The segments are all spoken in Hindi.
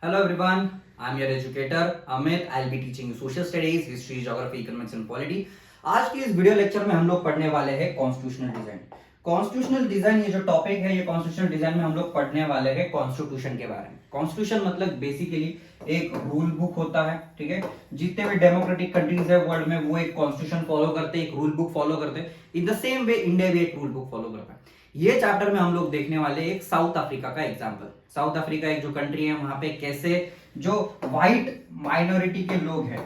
Hello everyone, I'm your educator Amit. I'll be teaching you social studies, history, geography, economics and polity. आज की इस वीडियो लेक्चर में हम लोग पढ़ने वाले हैं कॉन्स्टिट्यूशनल डिजाइन। कॉन्स्टिट्यूशनल डिजाइन ये जो टॉपिक है, ये कॉन्स्टिट्यूशनल डिजाइन में हम लोग पढ़ने वाले हैं कॉन्स्टिट्यूशन के बारे में। कॉन्स्टिट्यूशन मतलब बेसिकली एक रूल बुक होता है, ठीक है। जितने भी डेमोक्रेटिक कंट्रीज है वर्ल्ड में वो एक कॉन्स्टिट्यूशन फॉलो करते हैं, एक रूल बुक फॉलो करते हैं। In the same way India भी एक रूल बुक फॉलो करता है। ये चैप्टर में हम लोग देखने वाले एक साउथ अफ्रीका का एग्जांपल। साउथ अफ्रीका एक जो कंट्री है, वहां पे कैसे जो व्हाइट माइनॉरिटी के लोग हैं,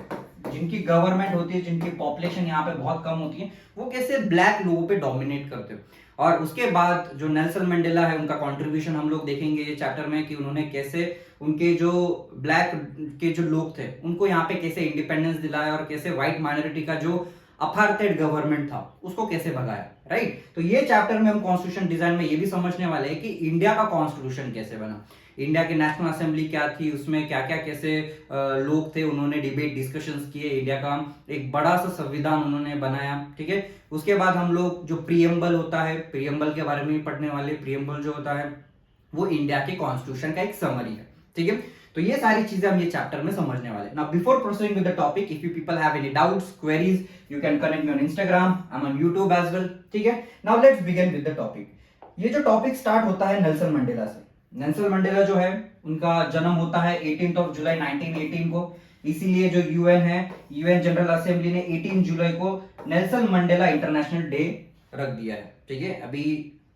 जिनकी गवर्नमेंट होती है, जिनकी पॉपुलेशन यहाँ पे बहुत कम होती है, वो कैसे ब्लैक लोगों पे डोमिनेट करते हैं। और उसके बाद जो नेल्सन मंडेला है, उनका कंट्रीब्यूशन हम लोग देखेंगे ये चैप्टर में कि उन्होंने कैसे उनके जो ब्लैक के जो लोग थे उनको यहाँ पे कैसे इंडिपेंडेंस दिलाया और कैसे व्हाइट माइनॉरिटी का जो अपार्थाइड गवर्नमेंट था उसको कैसे भगाया, राइट। तो ये चैप्टर में हम कॉन्स्टिट्यूशन डिजाइन में ये भी समझने वाले हैं कि इंडिया का कॉन्स्टिट्यूशन कैसे बना, इंडिया की नेशनल असेंबली क्या थी, उसमें क्या क्या कैसे लोग थे, उन्होंने डिबेट डिस्कशंस किए, इंडिया का एक बड़ा सा संविधान उन्होंने बनाया, ठीक है। उसके बाद हम लोग जो प्रीएम्बल होता है, प्रीएम्बल के बारे में पढ़ने वाले। प्रीएम्बल जो होता है वो इंडिया के कॉन्स्टिट्यूशन का एक समरी है, ठीक है। तो ये सारी चीजें हम ये चैप्टर में समझने वाले। Now before proceeding with the topic, if you people have any doubts, queries, you can connect me on Instagram, I am on YouTube as well, ठीक है। Now let's begin with the topic. ये जो टॉपिक स्टार्ट होता है नेल्सन मंडेला से। नेल्सन मंडेला जो है उनका जन्म होता है 18 जुलाई 1918 को। इसीलिए जो यूएन है, यूएन जनरल असेंबली ने 18 जुलाई को नेल्सन मंडेला इंटरनेशनल डे रख दिया है, ठीक है। अभी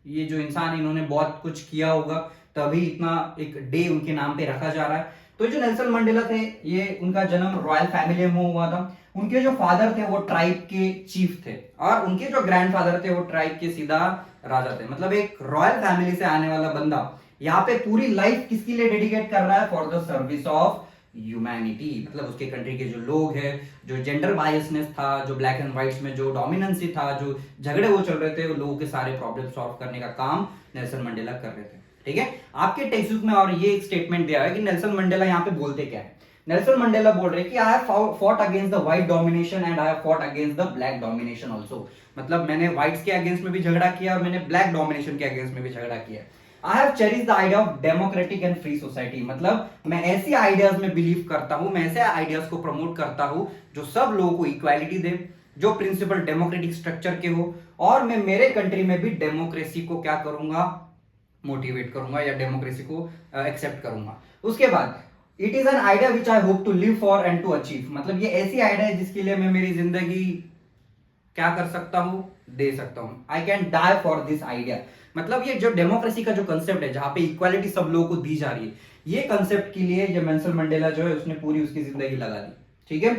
ये जो इंसान, इन्होंने बहुत कुछ किया होगा तभी इतना एक डे उनके नाम पे रखा जा रहा है। तो जो नेल्सन मंडेला थे, ये उनका जन्म रॉयल फैमिली में हुआ था। उनके जो फादर थे वो ट्राइब के चीफ थे और उनके जो ग्रैंडफादर थे वो ट्राइब के सीधा राजा थे। मतलब एक रॉयल फैमिली से आने वाला बंदा यहाँ पे पूरी लाइफ किसके लिए डेडिकेट कर रहा है? For the service of humanity. मतलब उसके कंट्री के जो लोग हैं, जो जेंडर बायसनेस था, जो ब्लैक एंड व्हाइट्स में जो डोमिनेंसी था, जो झगड़े वो चल रहे थे, वो लोगों के सारे प्रॉब्लम सॉल्व करने का काम नेल्सन मंडेला कर रहे थे, ठीक है। आपके टेक्स्ट बुक में और ये एक स्टेटमेंट दिया है कि नेल्सन मंडेला यहाँ पे बोलते क्या है। नेल्सन मंडेला बोल रहे हैं कि I have fought against the white domination and I have fought against the black domination also. मतलब मैंने व्हाइट्स के अगेंस्ट में भी झगड़ा किया और मैंने ब्लैक डोमिनेशन के अगेंस्ट में भी झगड़ा किया। I have cherish the idea of democratic and free society. मतलब मैं ऐसी आइडियाज में बिलीव करता हूं, मैं ऐसे आइडियाज को प्रमोट करता हूं जो सब लोगों को इक्वालिटी दे, जो प्रिंसिपल डेमोक्रेटिक स्ट्रक्चर के हो, और मैं मेरे कंट्री में भी डेमोक्रेसी को क्या करूंगा? मोटिवेट करूंगा या डेमोक्रेसी को एक्सेप्ट करूंगा। उसके बाद it is an idea which I hope to live for and to achieve. मतलब ये ऐसी आइडिया है जिसके लिए मैं मेरी जिंदगी क्या कर सकता हूं? दे सकता हूं। I can die for this idea. मतलब ये जो डेमोक्रेसी का जो कंसेप्ट है, जहां पे इक्वालिटी सब लोगों को दी जा रही है, ये कंसेप्ट के लिए ये नेल्सन मंडेला जो है उसने पूरी उसकी जिंदगी लगा दी, ठीक है।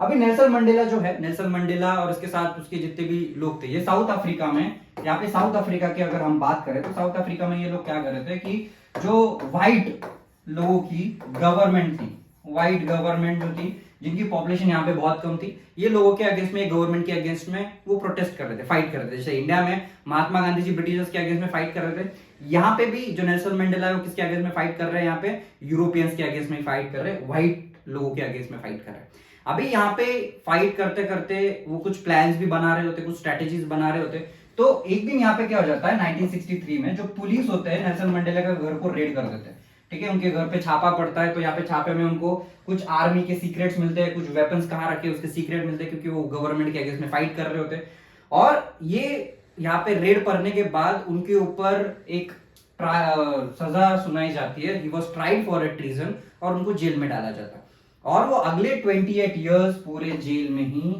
अभी नेल्सन मंडेला जो है, नेल्सन मंडेला और उसके साथ उसके जितने भी लोग थे, ये साउथ अफ्रीका में, यहाँ पे साउथ अफ्रीका की अगर हम बात करें तो साउथ अफ्रीका में ये लोग क्या कर रहे थे कि जो व्हाइट लोगों की गवर्नमेंट थी, व्हाइट गवर्नमेंट जो थी, जिनकी पॉपुलेशन यहाँ पे बहुत कम थी, ये लोगों के अगेंस्ट में, गवर्नमेंट के अगेंस्ट में वो प्रोटेस्ट कर रहे थे, फाइट कर रहे थे। जैसे इंडिया में महात्मा गांधी जी ब्रिटिशर्स के अगेंस्ट में फाइट कर रहे थे, यहाँ पे भी जो नेल्सन मंडेला है वो किसके अगेंस्ट में फाइट कर रहे हैं? यहाँ पे यूरोपियंस के अगेंस्ट में फाइट कर रहे हैं, व्हाइट लोगों के अगेंस्ट में फाइट कर रहे हैं। अभी यहाँ पे फाइट करते करते वो कुछ प्लान्स भी बना रहे होते, कुछ स्ट्रेटेजीज बना रहे होते। तो एक दिन यहाँ पे क्या हो जाता है, 1963 में जो पुलिस होते हैं नेल्सन मंडेला के घर को रेड कर देते हैं, ठीक है। उनके घर पे छापा पड़ता है, तो यहाँ पे छापे में उनको कुछ आर्मी के सीक्रेट्स मिलते हैं, कुछ वेपन्स कहाँ रखे उसके सीक्रेट मिलते हैं, क्योंकि वो गवर्नमेंट के अगेंस्ट में फाइट कर रहे होते हैं। और ये यहाँ पे रेड पड़ने के बाद उनके ऊपर एक सजा सुनाई जाती है। He was tried for a treason और उनको जेल में डाला जाता है और वो अगले 28 इयर्स पूरे जेल में ही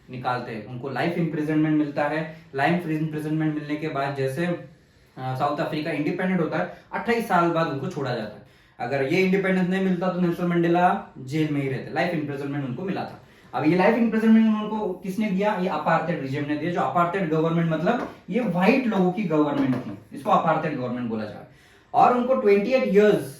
निकालते हैं। उनको लाइफ इंप्रिजनमेंट मिलता है। लाइफ इंप्रिजनमेंट मिलने के बाद जैसे साउथ अफ्रीका इंडिपेंडेंट होता है, 28 साल बाद उनको छोड़ा जाता है। अगर ये इंडिपेंडेंस नहीं मिलता तो नेल्सन मंडेला जेल में ही रहते। लाइफ इंप्रिजनमेंट उनको मिला था। अब ये लाइफ इंप्रिजनमेंट उनको किसने दिया? ये अपार्थाइड रिजिम ने दिया। जो अपार्थाइड गवर्नमेंट, मतलब ये व्हाइट लोगों की गवर्नमेंट थी, इसको अपार्थाइड गवर्नमेंट बोला जा रहा है। और उनको 28 इयर्स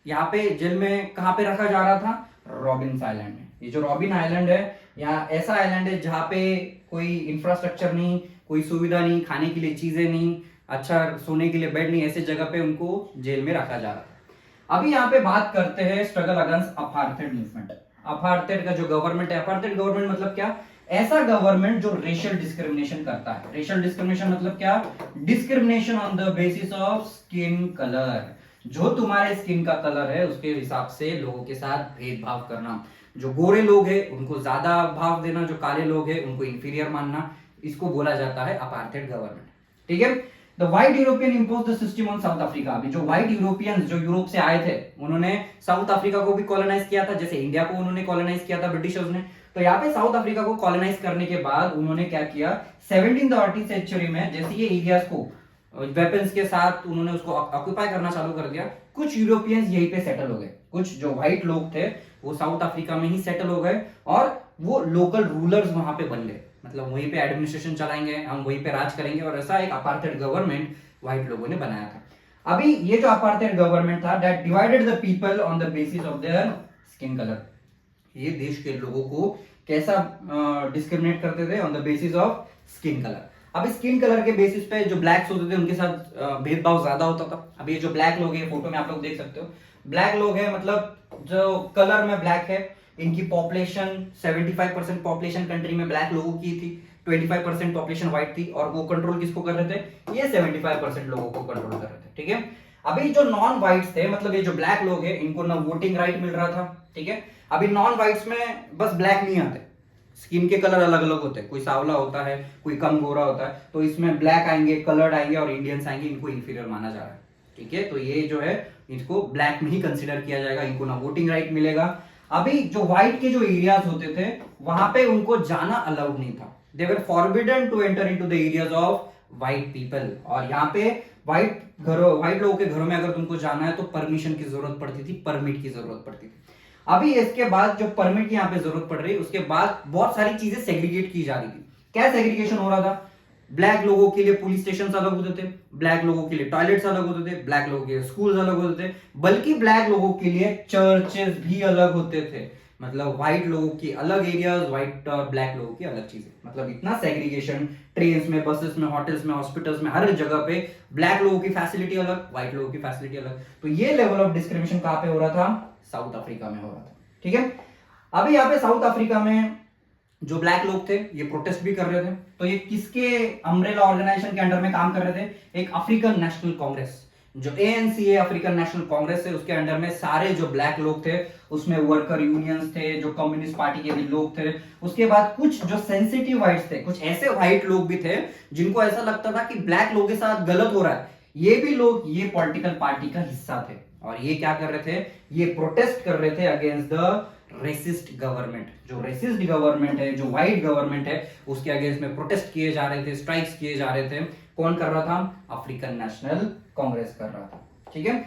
यहाँ पे जेल में कहाँ पे रखा जा रहा था? रॉबिन्स आइलैंड में। ये जो रॉबिन आइलैंड है, यहाँ ऐसा आइलैंड है जहाँ पे कोई इंफ्रास्ट्रक्चर नहीं, कोई सुविधा नहीं, खाने के लिए चीजें नहीं, अच्छा सोने के लिए बेड नहीं, ऐसे जगह पे उनको जेल में रखा जा रहा था। अभी यहाँ पे बात करते हैं struggle against apartheid movement. Apartheid का जो गवर्नमेंट है, अपार्थाइड गवर्नमेंट मतलब क्या? ऐसा गवर्नमेंट जो रेशियल डिस्क्रिमिनेशन करता है। रेशियल डिस्क्रिमिनेशन मतलब क्या? Discrimination on the basis of skin colour. जो तुम्हारे स्किन का कलर है उसके हिसाब से लोगों के साथ भेदभाव करना, जो गोरे लोग हैं उनको ज्यादा भाव देना, जो काले लोग हैं उनको इंफीरियर मानना, इसको बोला जाता है अपार्थाइड गवर्नमेंट। ठीक है। The white European impose the system on south Africa. अभी जो व्हाइट यूरोपियंस जो यूरोप से आए थे उन्होंने साउथ अफ्रीका को भी कॉलोनाइज किया था, जैसे इंडिया को उन्होंने कॉलोनाइज किया था ब्रिटिशर्स ने। तो यहाँ पे साउथ अफ्रीका को कॉलोनाइज करने के बाद उन्होंने क्या किया, 17th और 18th सेंचुरी में जैसे ये एरियाज को वेपन्स के साथ उन्होंने उसको ऑक्यूपाई करना चालू कर दिया, कुछ यूरोपियंस यहीं पे सेटल हो गए, कुछ जो व्हाइट लोग थे वो साउथ अफ्रीका में ही सेटल हो गए और वो लोकल रूलर्स वहां पे बन गए, मतलब वहीं पे एडमिनिस्ट्रेशन चलाएंगे, हम वहीं पे राज करेंगे, और ऐसा एक अपार्थाइड गवर्नमेंट व्हाइट लोगों ने बनाया था। अभी ये जो अपार्थाइड गवर्नमेंट था that divided the people on the basis of their skin colour. ये देश के लोगों को कैसा डिस्क्रिमिनेट करते थे, on the basis of skin colour. अब स्किन कलर के बेसिस पे जो ब्लैक्स होते थे उनके साथ भेदभाव ज्यादा होता था। अब ये जो ब्लैक लोग हैं, फोटो में आप लोग देख सकते हो, ब्लैक लोग हैं, मतलब जो कलर में ब्लैक है, इनकी पॉपुलेशन 75% पॉपुलेशन कंट्री में ब्लैक लोगों की थी, 25% पॉपुलेशन व्हाइट थी, और वो कंट्रोल किसको कर रहे थे, ये 75% लोगों को कंट्रोल कर रहे थे। ठीक है। अभी जो नॉन व्हाइट्स थे, मतलब ये जो ब्लैक लोग हैं, इनको ना वोटिंग राइट मिल रहा था। ठीक है। अभी नॉन व्हाइट्स में बस ब्लैक नहीं आते, स्किन के कलर अलग अलग होते हैं, कोई सांवला होता है, कोई कम गोरा होता है, तो इसमें ब्लैक आएंगे, कलर्ड आएंगे और इंडियंस आएंगे, इनको इंफीरियर माना जा रहा है। ठीक है। तो ये जो है इसको ब्लैक में ही कंसिडर किया जाएगा, इनको ना वोटिंग राइट मिलेगा। अभी जो व्हाइट के जो एरियाज होते थे वहां पे उनको जाना अलाउड नहीं था, they were forbidden to enter into the areas of white people. और यहाँ पे व्हाइट लोगों के घरों में अगर तुमको जाना है तो परमिशन की जरूरत पड़ती थी, परमिट की जरूरत पड़ती थी। अभी इसके बाद जो परमिट की यहाँ पे जरूरत पड़ रही है, उसके बाद बहुत सारी चीजें सेग्रीगेट की जा रही थी। क्या सेग्रीगेशन हो रहा था, ब्लैक लोगों के लिए पुलिस स्टेशन अलग होते थे, ब्लैक लोगों के लिए टॉयलेट्स अलग होते थे, ब्लैक लोगों के लिए स्कूल्स अलग होते थे, बल्कि ब्लैक लोगों के लिए चर्चेस भी अलग होते थे। मतलब व्हाइट लोगों की अलग एरियाज, व्हाइट और ब्लैक लोगों की अलग चीजें, मतलब इतना सेग्रीगेशन, ट्रेन्स में, बसेस में, होटल्स में, हॉस्पिटल्स में, हर जगह पे ब्लैक लोगों की फैसिलिटी अलग, व्हाइट लोगों की फैसिलिटी अलग। तो ये लेवल ऑफ डिस्क्रिमिनेशन कहां पे हो रहा था, साउथ अफ्रीका में हो रहा था। ठीक है। अभी यहाँ पे साउथ अफ्रीका में जो ब्लैक लोग थे ये प्रोटेस्ट भी कर रहे थे, तो ये किसके अम्ब्रेला ऑर्गेनाइजेशन के अंडर में काम कर रहे थे, एक अफ्रीकन नेशनल कांग्रेस, जो ANC है, अफ्रीकन नेशनल कांग्रेस है, उसके अंडर में सारे जो ब्लैक लोग थे, उसमें वर्कर यूनियंस थे, जो कम्युनिस्ट पार्टी के भी लोग थे, उसके बाद कुछ जो सेंसिटिव व्हाइट्स थे, कुछ ऐसे व्हाइट लोग भी थे जिनको ऐसा लगता था कि ब्लैक लोगों के साथ गलत हो रहा है, ये भी लोग ये पॉलिटिकल पार्टी का हिस्सा थे, और ये क्या कर रहे थे, ये प्रोटेस्ट कर रहे थे अगेंस्ट द रेसिस्ट गवर्नमेंट। जो रेसिस्ट गवर्नमेंट है, जो व्हाइट गवर्नमेंट है, उसके अगेंस्ट में प्रोटेस्ट किए जा रहे थे, स्ट्राइक्स किए जा रहे थे। कौन कर रहा था, अफ्रीकन नेशनल कांग्रेस कर रहा था। ठीक है।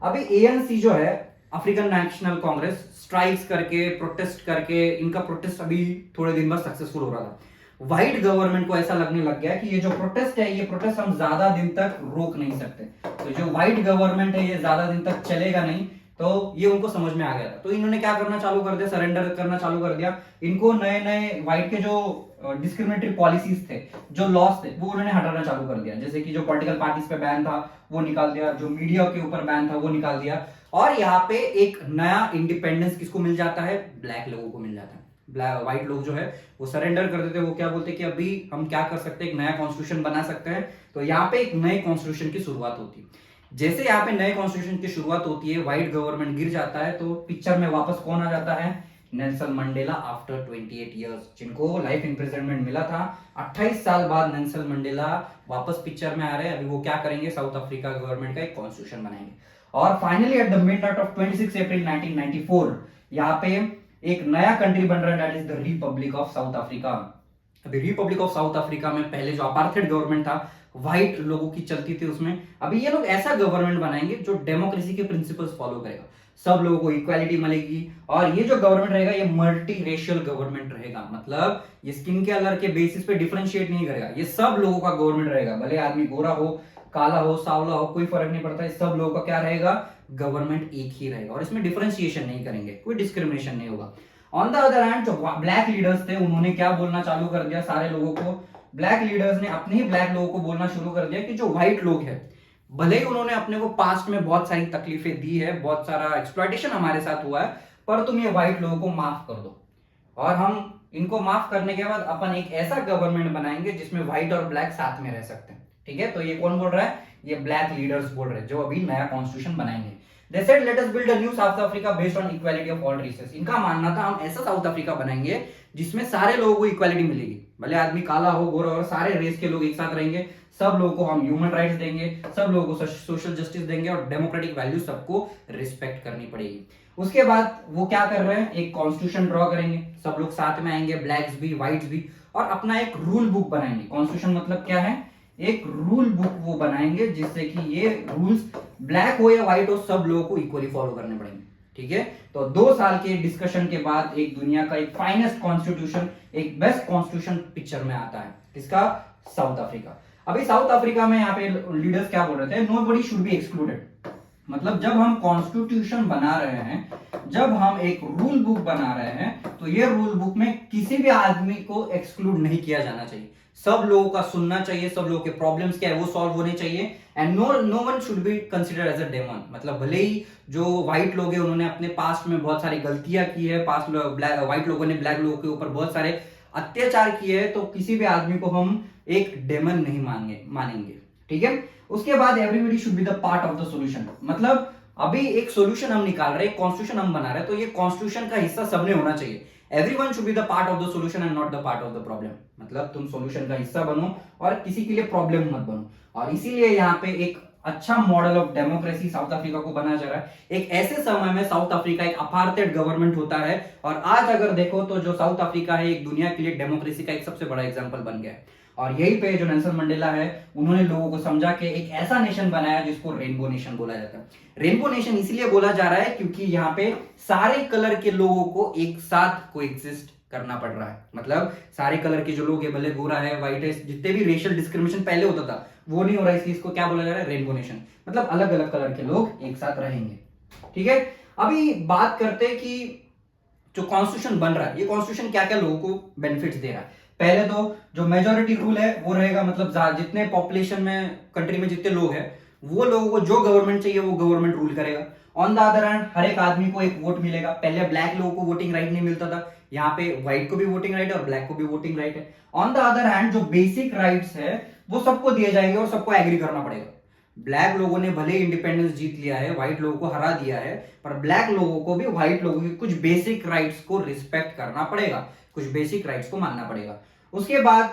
अभी ANC जो है, अफ्रीकन नेशनल कांग्रेस, स्ट्राइक्स करके, प्रोटेस्ट करके, इनका प्रोटेस्ट अभी थोड़े दिन बाद सक्सेसफुल हो रहा था। व्हाइट गवर्नमेंट को ऐसा लगने लग गया कि ये जो प्रोटेस्ट है, ये प्रोटेस्ट हम ज्यादा दिन तक रोक नहीं सकते, तो जो व्हाइट गवर्नमेंट है ये ज्यादा दिन तक चलेगा नहीं, तो ये उनको समझ में आ गया था। तो इन्होंने क्या करना चालू कर दिया, सरेंडर करना चालू कर दिया। इनको नए नए व्हाइट के जो डिस्क्रिमिनेटरी पॉलिसीज थे, जो लॉस थे, वो उन्होंने हटाना चालू कर दिया। जैसे कि जो पॉलिटिकल पार्टीज पे बैन था वो निकाल दिया, जो मीडिया के ऊपर बैन था वो निकाल दिया, और यहाँ पे एक नया इंडिपेंडेंस किसको मिल जाता है, ब्लैक लोगों को मिल जाता है। व्हाइट लोग जो है वो सरेंडर कर देते, वो क्या बोलते कि अभी हम क्या कर सकते हैं, एक नया कॉन्स्टिट्यूशन बना सकते हैं। तो यहाँ पे एक नए कॉन्स्टिट्यूशन की शुरुआत होती है। जैसे यहाँ पे नए कॉन्स्टिट्यूशन की शुरुआत होती है, व्हाइट गवर्नमेंट गिर जाता है, तो पिक्चर में वापस कौन आ जाता है, नेल्सन मंडेला आफ्टर 28 इयर्स, जिनको लाइफ इम्प्रिजनमेंट मिला था। 28 साल बाद नेल्सन मंडेला वापस पिक्चर में आ रहे हैं। अभी वो क्या करेंगे, साउथ अफ्रीका गवर्नमेंट का एक कॉन्स्टिट्यूशन बनाएंगे, और finally at the midnight of 26 अप्रैल 1994 यहाँ पे एक नया कंट्री बन रहा है, that is the Republic of south Africa. अभी रिपब्लिक ऑफ साउथ अफ्रीका में पहले जो अपार्थाइड गवर्नमेंट था, व्हाइट लोगों की चलती थी उसमें, अभी ये लोग ऐसा गवर्नमेंट बनाएंगे जो डेमोक्रेसी के प्रिंसिपल्स फॉलो करेगा, सब लोगों को इक्वालिटी मिलेगी, और ये जो गवर्नमेंट रहेगा ये मल्टी रेशियल गवर्नमेंट रहेगा, मतलब ये स्किन के कलर के बेसिस पे डिफरेंशिएट नहीं करेगा, ये सब लोगों का गवर्नमेंट रहेगा, भले आदमी गोरा हो, काला हो, सांवला हो, कोई फर्क नहीं पड़ता, सब लोगों का क्या रहेगा, गवर्नमेंट एक ही रहेगा, और इसमें डिफरेंशिएशन नहीं करेंगे, कोई डिस्क्रिमिनेशन नहीं होगा। ऑन द अदर हैंड जो ब्लैक लीडर्स थे उन्होंने क्या बोलना चालू कर दिया, सारे लोगों को, ब्लैक लीडर्स ने अपने ही ब्लैक लोगों को बोलना शुरू कर दिया कि जो व्हाइट लोग हैं, भले ही उन्होंने अपने को पास्ट में बहुत सारी तकलीफें दी है, बहुत सारा एक्सप्लॉयटेशन हमारे साथ हुआ है, पर तुम ये व्हाइट लोगों को माफ कर दो, और हम इनको माफ करने के बाद अपन एक ऐसा गवर्नमेंट बनाएंगे जिसमें व्हाइट और ब्लैक साथ में रह सकते हैं। ठीक है। तो ये कौन बोल रहा है, ये ब्लैक लीडर्स बोल रहे हैं जो अभी नया कॉन्स्टिट्यूशन बनाएंगे। They said let us build a new South Africa based on equality of all races। इनका मानना था हम ऐसा साउथ अफ्रीका बनाएंगे जिसमें सारे लोगों को इक्वालिटी मिलेगी, भले आदमी काला हो गोरा हो, सारे रेस के लोग एक साथ रहेंगे, सब लोगों को हम ह्यूमन राइट्स देंगे, सब लोगों को सोशल जस्टिस देंगे और डेमोक्रेटिक वैल्यू सबको रिस्पेक्ट करनी पड़ेगी। उसके बाद वो क्या कर रहे हैं, एक कॉन्स्टिट्यूशन ड्रॉ करेंगे, सब लोग साथ में आएंगे, ब्लैक्स भी व्हाइट्स भी, और अपना एक रूल बुक बनाएंगे। कॉन्स्टिट्यूशन मतलब क्या है, एक रूल बुक वो बनाएंगे जिससे कि ये रूल्स ब्लैक हो या व्हाइट हो सब लोगों को इक्वली फॉलो करने पड़ेंगे। ठीक है, तो 2 साल के डिस्कशन के बाद एक दुनिया का एक फाइनेस्ट कॉन्स्टिट्यूशन, एक बेस्ट कॉन्स्टिट्यूशन पिक्चर में आता है। किसका, साउथ अफ्रीका। अभी साउथ अफ्रीका में यहाँ पे लीडर्स क्या बोल रहे थे, नोबडी शुड बी एक्सक्लूडेड। मतलब जब हम कॉन्स्टिट्यूशन बना रहे हैं, जब हम एक रूल बुक बना रहे हैं, तो ये रूल बुक में किसी भी आदमी को एक्सक्लूड नहीं किया जाना चाहिए, सब लोगों का सुनना चाहिए, सब लोगों के प्रॉब्लम्स क्या है वो सॉल्व होने चाहिए, and no one should be considered as a demon. मतलब भले ही जो व्हाइट लोग हैं उन्होंने अपने पास्ट में बहुत सारी गलतियां की है, पास्ट व्हाइट लोगों ने ब्लैक लोगों के ऊपर बहुत सारे अत्याचार किए हैं, तो किसी भी आदमी को हम एक डेमन नहीं मानेंगे। ठीक है, उसके बाद everybody should be the part of the solution. मतलब अभी एक सोल्यूशन हम निकाल रहे हैं, कॉन्स्टिट्यूशन हम बना रहे हैं, तो ये कॉन्स्टिट्यूशन का हिस्सा सबने होना चाहिए। Everyone should be the part of the solution and not the part of the problem. मतलब तुम सोल्यूशन का हिस्सा बनो और किसी के लिए प्रॉब्लम मत बनो। और इसीलिए यहाँ पे एक अच्छा model of democracy south Africa को बना जा रहा है। एक ऐसे समय में साउथ अफ्रीका एक अपार्थाइड गवर्नमेंट होता है, और आज अगर देखो तो जो साउथ अफ्रीका है एक दुनिया के लिए डेमोक्रेसी का एक सबसे बड़ा एग्जाम्पल बन गया है। और यही पे जो नेल्सन मंडेला है उन्होंने लोगों को समझा के एक ऐसा नेशन बनाया जिसको रेनबो नेशन बोला जाता है। रेनबो नेशन इसलिए बोला जा रहा है क्योंकि यहाँ पे सारे कलर के लोगों को एक साथ कोएग्जिस्ट करना पड़ रहा है। मतलब सारे कलर के जो लोग है, भले गोरा है व्हाइट है, जितने भी रेशियल डिस्क्रिमिनेशन पहले होता था वो नहीं हो रहा है, इसलिए इसको क्या बोला जा रहा है, रेनबो नेशन। मतलब अलग अलग कलर के लोग एक साथ रहेंगे। ठीक है, अभी बात करते हैं कि जो कॉन्स्टिट्यूशन बन रहा है, ये कॉन्स्टिट्यूशन क्या क्या लोगों को बेनिफिट्स दे रहा है। पहले तो जो मेजोरिटी रूल है वो रहेगा, मतलब जितने पॉपुलेशन में कंट्री में जितने लोग हैं वो लोगों को जो गवर्नमेंट चाहिए वो गवर्नमेंट रूल करेगा। ऑन द अदर हैंड हर एक आदमी को एक वोट मिलेगा। पहले ब्लैक लोगों को वोटिंग राइट नहीं मिलता था, यहाँ पे व्हाइट को भी वोटिंग राइट है और ब्लैक को भी वोटिंग राइट है। ऑन द अदर हैंड जो बेसिक राइट्स है वो सबको दिए जाएंगे और सबको एग्री करना पड़ेगा। ब्लैक लोगों ने भले इंडिपेंडेंस जीत लिया है, व्हाइट लोगों को हरा दिया है, पर ब्लैक लोगों को भी व्हाइट लोगों के कुछ बेसिक राइट्स को रिस्पेक्ट करना पड़ेगा, कुछ बेसिक राइट्स को मानना पड़ेगा। उसके बाद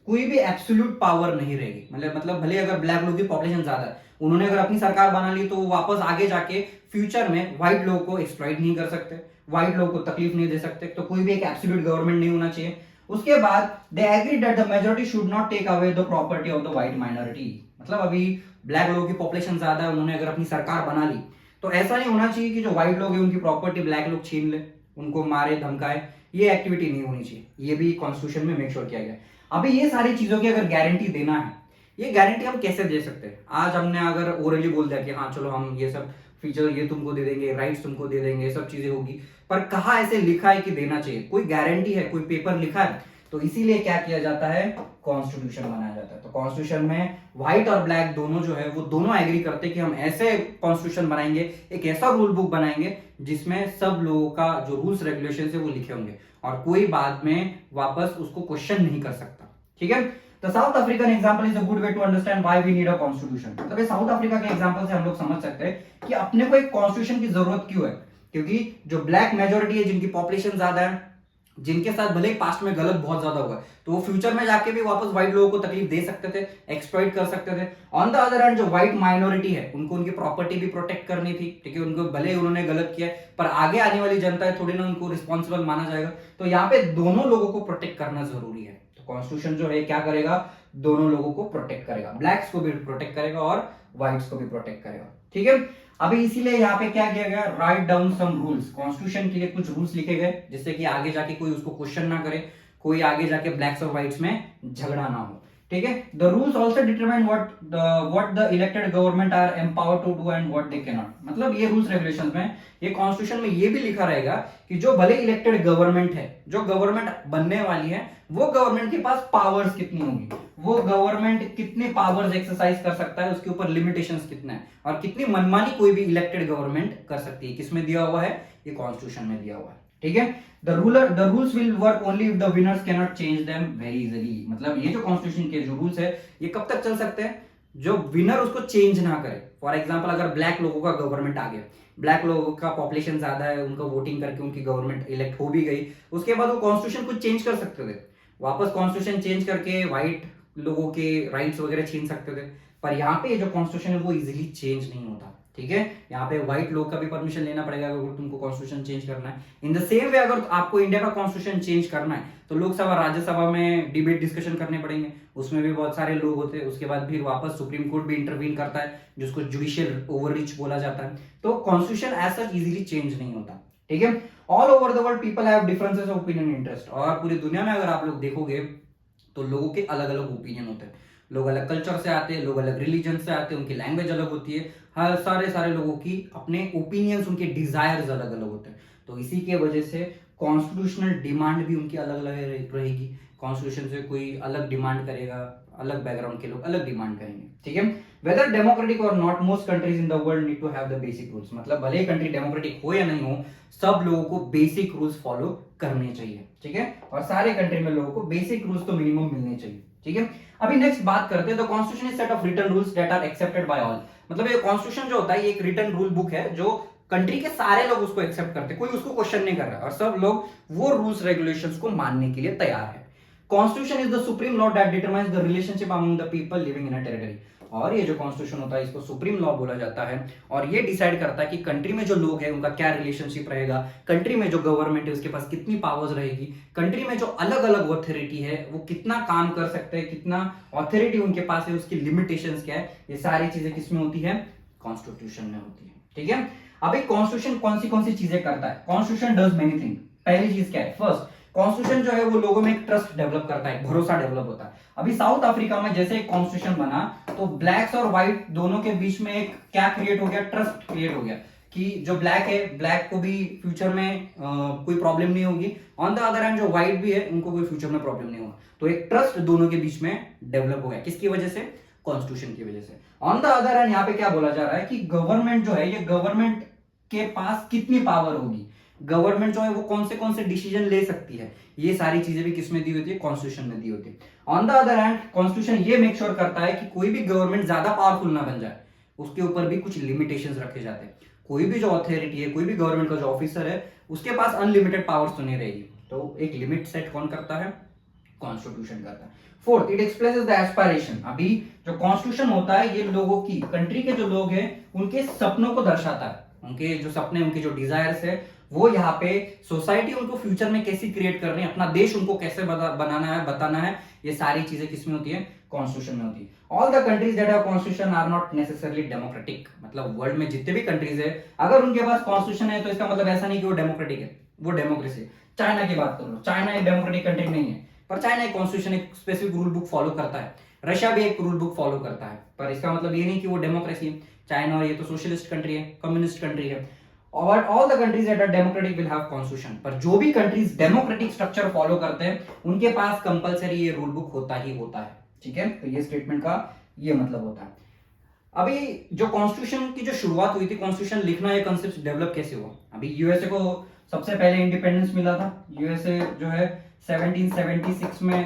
कोई भी एब्सोल्यूट पावर नहीं रहेगी। मतलब भले अगर ब्लैक लोगों की पॉपुलेशन ज्यादा है, उन्होंने अगर अपनी सरकार बना ली तो वापस आगे जाके फ्यूचर में व्हाइट लोगों को एक्सप्लॉइट नहीं कर सकते, व्हाइट लोगों को तकलीफ नहीं दे सकते, तो कोई भी एक एब्सोल्यूट गवर्नमेंट नहीं होना चाहिए। उसके बाद they agree that the majority should not take away the property of the white minority. मतलब अभी ब्लैक लोगों की पॉपुलेशन ज्यादा है, उन्होंने अगर अपनी सरकार बना ली तो ऐसा नहीं होना चाहिए कि जो व्हाइट लोग हैं उनकी प्रॉपर्टी ब्लैक लोग छीन ले, उनको मारे धमकाए, ये एक्टिविटी नहीं होनी चाहिए। ये भी कॉन्स्टिट्यूशन में मेक श्योर किया गया है। अभी ये सारी चीजों की अगर गारंटी देना है, ये गारंटी हम कैसे दे सकते हैं। आज हमने अगर ओरली बोल दिया कि हाँ चलो हम ये सब फीचर ये तुमको दे देंगे, राइट्स तुमको दे देंगे, सब चीजें होगी, पर कहाँ ऐसे लिखा है कि देना चाहिए, कोई गारंटी है, कोई पेपर लिखा है? तो इसीलिए क्या किया जाता है, कॉन्स्टिट्यूशन बनाया जाता है। तो कॉन्स्टिट्यूशन में व्हाइट और ब्लैक दोनों जो है वो दोनों एग्री करते हैं कि हम ऐसे कॉन्स्टिट्यूशन बनाएंगे, एक ऐसा रूल बुक बनाएंगे जिसमें सब लोगों का जो रूल्स रेगुलेशन है वो लिखे होंगे और कोई बाद में वापस उसको क्वेश्चन नहीं कर सकता। ठीक है, तो South African example is a good way to understand why we need a constitution. मतलब ये साउथ अफ्रीका के एग्जांपल से हम लोग समझ सकते हैं कि अपने को एक कॉन्स्टिट्यूशन की जरूरत क्यों है। क्योंकि जो ब्लैक मेजोरिटी है, जिनकी पॉपुलेशन ज्यादा है, जिनके साथ भले ही पास्ट में गलत बहुत ज्यादा हुआ, तो वो फ्यूचर में जाके भी वापस व्हाइट लोगों को तकलीफ दे सकते थे, एक्सप्लॉइट कर सकते थे। ऑन द अदर हैंड जो व्हाइट माइनॉरिटी है उनको उनकी प्रॉपर्टी भी प्रोटेक्ट करनी थी। ठीक है, उनको भले ही उन्होंने गलत किया पर आगे आने वाली जनता है थोड़ी ना उनको रिस्पॉन्सिबल माना जाएगा, तो यहाँ पे दोनों लोगों को प्रोटेक्ट करना जरूरी है। तो कॉन्स्टिट्यूशन जो है क्या करेगा, दोनों लोगों को प्रोटेक्ट करेगा, ब्लैक्स को भी प्रोटेक्ट करेगा और व्हाइट्स को भी प्रोटेक्ट करेगा। ठीक है, अभी इसीलिए यहाँ पे क्या किया गया, write down some rules. Constitution के लिए कुछ रूल्स लिखे गए जिससे कि आगे जाके कोई उसको क्वेश्चन ना करे, कोई आगे जाके ब्लैक्स और व्हाइट्स में झगड़ा ना हो। ठीक है, the rules also determine what the elected government are empowered to do and what they can not. मतलब ये रूल्स रेगुलेशंस में, ये कॉन्स्टिट्यूशन में ये भी लिखा रहेगा कि जो भले इलेक्टेड गवर्नमेंट है, जो गवर्नमेंट बनने वाली है, वो गवर्नमेंट के पास पावर्स कितनी होंगी, वो गवर्नमेंट कितने पावर्स एक्सरसाइज कर सकता है, उसके ऊपर लिमिटेशंस कितना है और कितनी मनमानी कोई भी इलेक्टेड गवर्नमेंट कर सकती है। किसमें दिया हुआ है, ये कॉन्स्टिट्यूशन में दिया हुआ है। ठीक है, the rules will work only if the winners can not change them very easily. मतलब ये जो कॉन्स्टिट्यूशन के जो रूल्स है ये कब तक चल सकते हैं, जो विनर उसको चेंज ना करे। फॉर एग्जाम्पल अगर ब्लैक लोगों का गवर्नमेंट आ गया, ब्लैक लोगों का पॉपुलेशन ज्यादा है, उनका वोटिंग करके उनकी गवर्नमेंट इलेक्ट हो भी गई, उसके बाद वो कॉन्स्टिट्यूशन कुछ चेंज कर सकते थे, वापस कॉन्स्टिट्यूशन चेंज करके व्हाइट लोगों के राइट्स वगैरह छीन सकते थे। पर यहाँ पे जो कॉन्स्टिट्यूशन है वो इजिली चेंज नहीं होता, ठीक है। यहाँ पे व्हाइट लोग का भी परमिशन लेना पड़ेगा अगर तुमको कॉन्स्टिट्यूशन चेंज करना है। इन द सेम वे अगर आपको इंडिया का कॉन्स्टिट्यूशन चेंज करना है तो लोकसभा राज्यसभा में डिबेट डिस्कशन करने पड़ेंगे, उसमें भी बहुत सारे लोग होते हैं, उसके बाद फिर वापस सुप्रीम कोर्ट भी इंटरवीन करता है जिसको जुडिशियल ओवररीच बोला जाता है। तो constitution as such easily change नहीं होता, ठीक है। All over the world people have differences of opinion interest, और पूरी दुनिया में अगर आप लोग देखोगे तो लोगों के अलग अलग ओपिनियन होते हैं, लोग अलग कल्चर से आते हैं, लोग अलग रिलीजन से आते हैं, उनकी लैंग्वेज अलग होती है, हर सारे लोगों की अपने ओपिनियंस, उनके डिजायर्स अलग अलग होते हैं। तो इसी के वजह से कॉन्स्टिट्यूशनल डिमांड भी उनकी अलग अलग रहेगी। कॉन्स्टिट्यूशन से कोई अलग डिमांड करेगा, अलग बैकग्राउंड के लोग अलग डिमांड करेंगे, ठीक है। वेदर डेमोक्रेटिक और not, most countries in the world need to have the basic rules, मतलब भले ही कंट्री डेमोक्रेटिक हो या नहीं हो, सब लोगों को बेसिक रूल्स फॉलो करने चाहिए, ठीक है। और सारे कंट्री में लोगों को बेसिक रूल्स तो मिनिमम मिलने चाहिए, ठीक है। अभी नेक्स्ट बात करते हैं, the constitution is set of written rules that are accepted by all, मतलब ये कॉन्स्टिट्यूशन जो होता है ये एक रिटन रूल बुक है जो कंट्री के सारे लोग उसको एक्सेप्ट करते हैं, कोई उसको क्वेश्चन नहीं कर रहा है और सब लोग वो रूल्स रेगुलेशंस को मानने के लिए तैयार है। Constitution is the supreme law that determines the relationship among the people living in a territory, और ये जो कॉन्स्टिट्यूशन होता है इसको सुप्रीम लॉ बोला जाता है, और ये डिसाइड करता है कि कंट्री में जो लोग हैं उनका क्या रिलेशनशिप रहेगा, कंट्री में जो गवर्नमेंट है उसके पास कितनी पावर्स रहेगी, कंट्री में जो अलग अलग अथॉरिटी है वो कितना काम कर सकते हैं, कितना अथॉरिटी उनके पास है, उसकी लिमिटेशंस क्या है, ये सारी चीजें किसमें होती है, कॉन्स्टिट्यूशन में होती है, ठीक है। अभी कॉन्स्टिट्यूशन कौन सी चीजें करता है, कॉन्स्टिट्यूशन डज मेनी थिंग। पहली चीज क्या है, फर्स्ट कॉन्स्टिट्यूशन जो है वो लोगों में एक ट्रस्ट डेवलप करता है, भरोसा डेवलप होता है। अभी साउथ अफ्रीका में जैसे एक कॉन्स्टिट्यूशन बना तो ब्लैक्स और व्हाइट दोनों के बीच में एक क्या क्रिएट हो गया, ट्रस्ट क्रिएट हो गया कि जो ब्लैक है, ब्लैक को भी फ्यूचर में कोई प्रॉब्लम नहीं होगी, ऑन द अदर हैंड जो व्हाइट भी है उनको कोई फ्यूचर में प्रॉब्लम नहीं होगा। तो एक ट्रस्ट दोनों के बीच में डेवलप हो गया, किसकी वजह से, कॉन्स्टिट्यूशन की वजह से। ऑन द अदर हैंड यहाँ पे क्या बोला जा रहा है कि गवर्नमेंट जो है, ये गवर्नमेंट के पास कितनी पावर होगी, गवर्नमेंट जो है वो कौन से डिसीजन ले सकती है, ये सारी चीजें भी किसमें दी होती है, कॉन्स्टिट्यूशन में दी होती है। On the other hand constitution ये मेक श्योर करता है कि कोई भी गवर्नमेंट ज्यादा पावरफुल ना बन जाए, उसके ऊपर भी कुछ लिमिटेशंस रखे जाते हैं। कोई भी जो अथॉरिटी है, कोई भी गवर्नमेंट का जो ऑफिसर है उसके पास अनलिमिटेड पावर्स तो नहीं रहेगी, तो एक लिमिट सेट कौन करता है, कॉन्स्टिट्यूशन करता है। Fourth, it expresses the aspiration, अभी जो कॉन्स्टिट्यूशन होता है ये लोगों की, कंट्री के जो लोग हैं उनके सपनों को दर्शाता है, उनके जो सपने, उनके जो डिजायर्स है वो यहाँ पे सोसाइटी उनको फ्यूचर में कैसी क्रिएट करनी है, अपना देश उनको कैसे बनाना है, बताना है, ये सारी चीजें किसमें होती है, कॉन्स्टिट्यूशन में होती है। All the countries that have constitution are not necessarily democratic, मतलब वर्ल्ड में जितने भी कंट्रीज है अगर उनके पास कॉन्स्टिट्यूशन है तो इसका मतलब ऐसा नहीं कि वो डेमोक्रेटिक है, वो डेमोक्रेसी है। चाइना की बात कर लो, चाइना एक डेमोक्रेटिक कंट्री नहीं है, पर चाइना एक कॉन्स्टिट्यूशन, एक स्पेसिफिक रूल बुक फॉलो करता है। रशिया भी एक रूल बुक फॉलो करता है, पर इसका मतलब ये नहीं कि वो डेमोक्रेसी है। चाइना, और ये तो सोशलिस्ट कंट्री है, कम्युनिस्ट कंट्री है। और all the countries that are democratic will have constitution, पर जो भी कंट्रीज डेमोक्रेटिक स्ट्रक्चर फॉलो करते हैं उनके पास कंपलसरी ये रूल बुक होता ही होता है, ठीक है। तो ये स्टेटमेंट का ये मतलब होता है। अभी जो कॉन्स्टिट्यूशन की जो शुरुआत हुई थी, कॉन्स्टिट्यूशन लिखना, ये कंसेप्ट डेवलप कैसे हुआ। अभी यूएसए को सबसे पहले इंडिपेंडेंस मिला था, यूएसए जो है 1776 में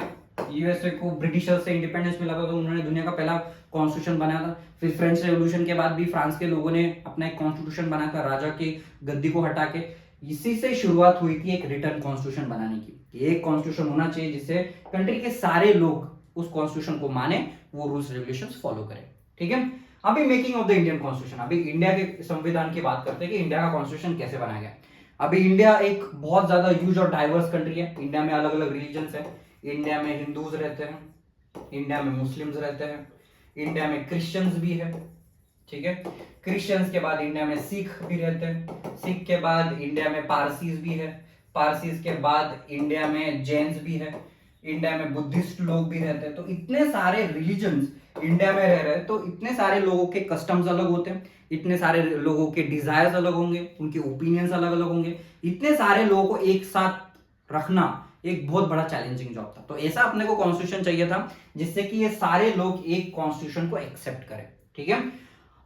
यूएसए को ब्रिटिशर्स से इंडिपेंडेंस मिला था, तो उन्होंने दुनिया का पहला कॉन्स्टिट्यूशन बनाया था। फिर फ्रेंच रेवोल्यूशन के बाद भी फ्रांस के लोगों ने अपना एक कॉन्स्टिट्यूशन बनाया था, राजा की गद्दी को हटा के। इसी से शुरुआत हुई थी एक रिटर्न कॉन्स्टिट्यूशन बनाने की। एक कॉन्स्टिट्यूशन होना चाहिए जिससे कंट्री के सारे लोग उस कॉन्स्टिट्यूशन को माने, वो रूल्स रेगुलेशंस फॉलो करें, ठीक है। अभी making of the Indian constitution, अभी इंडिया के संविधान की बात करते हैं कि इंडिया का कॉन्स्टिट्यूशन कैसे बनाया गया। अभी इंडिया एक बहुत ज्यादा ह्यूज और डाइवर्स कंट्री है, इंडिया में अलग अलग रिलीजन्स है, इंडिया में हिंदूज रहते हैं, इंडिया में मुस्लिम्स रहते हैं, इंडिया में क्रिश्चियंस भी है, ठीक है। क्रिश्चियंस के बाद इंडिया में सिख भी रहते हैं, सिख के बाद इंडिया में पारसीज भी है, पारसीज के बाद इंडिया में जैन्स भी है, इंडिया में बुद्धिस्ट लोग भी रहते हैं। तो इतने सारे रिलीजन्स इंडिया में रह रहे हैं, तो इतने सारे लोगों के कस्टम्स अलग होते हैं, इतने सारे लोगों के डिजायर्स अलग होंगे, उनके ओपिनियंस अलग अलग होंगे। इतने सारे लोगों को एक साथ रखना एक बहुत बड़ा चैलेंजिंग जॉब था। तो ऐसा अपने को कॉन्स्टिट्यूशन चाहिए था जिससे कि ये सारे लोग एक कॉन्स्टिट्यूशन को एक्सेप्ट करें, ठीक है।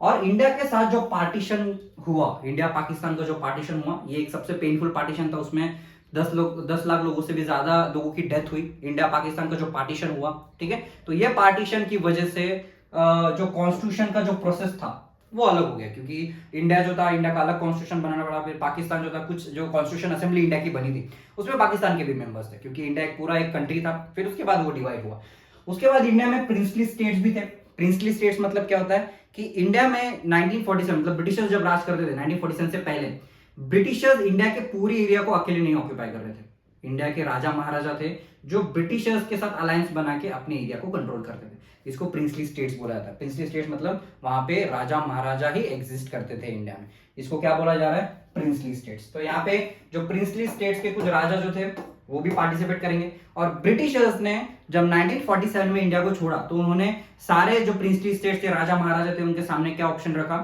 और इंडिया के साथ जो पार्टीशन हुआ, इंडिया पाकिस्तान का जो पार्टीशन हुआ, ये एक सबसे पेनफुल पार्टीशन था। उसमें 10 लाख लोगों से भी ज्यादा लोगों की डेथ हुई, इंडिया पाकिस्तान का जो पार्टीशन हुआ, ठीक है। तो ये पार्टीशन की वजह से जो कॉन्स्टिट्यूशन का जो प्रोसेस था वो अलग हो गया, क्योंकि इंडिया जो था, इंडिया का अलग कॉन्स्टिट्यूशन बनाना पड़ा। फिर पाकिस्तान जो था, कुछ जो कॉन्स्टिट्यूशन असेंबली इंडिया की बनी थी उसमें पाकिस्तान के भी मेंबर्स थे, क्योंकि इंडिया एक पूरा एक कंट्री था। फिर उसके बाद वो डिवाइड हुआ। उसके बाद इंडिया में प्रिंसली स्टेट्स भी थे। प्रिंसली स्टेट्स मतलब क्या होता है कि इंडिया में 1947 मतलब ब्रिटिशर्स जब राज करते थे 1947 से पहले, ब्रिटिशर्स इंडिया के पूरी एरिया को अकेले नहीं ऑक्यूपाई कर रहे थे। इंडिया के राजा महाराजा थे जो ब्रिटिशर्स के साथ अलायंस बना के अपने एरिया को कंट्रोल करते थे। इसको प्रिंसली स्टेट्स बोला जाता है। प्रिंसली स्टेट्स मतलब वहां पे राजा महाराजा ही एग्जिस्ट करते थे इंडिया में। इसको क्या बोला जा रहा है? Princely states. तो यहाँ पे जो प्रिंसली स्टेट्स के कुछ राजा जो थे वो भी पार्टिसिपेट करेंगे। और ब्रिटिशर्स ने जब 1947 में इंडिया को छोड़ा तो उन्होंने सारे जो प्रिंसली स्टेट्स के राजा महाराजा थे उनके सामने क्या ऑप्शन रखा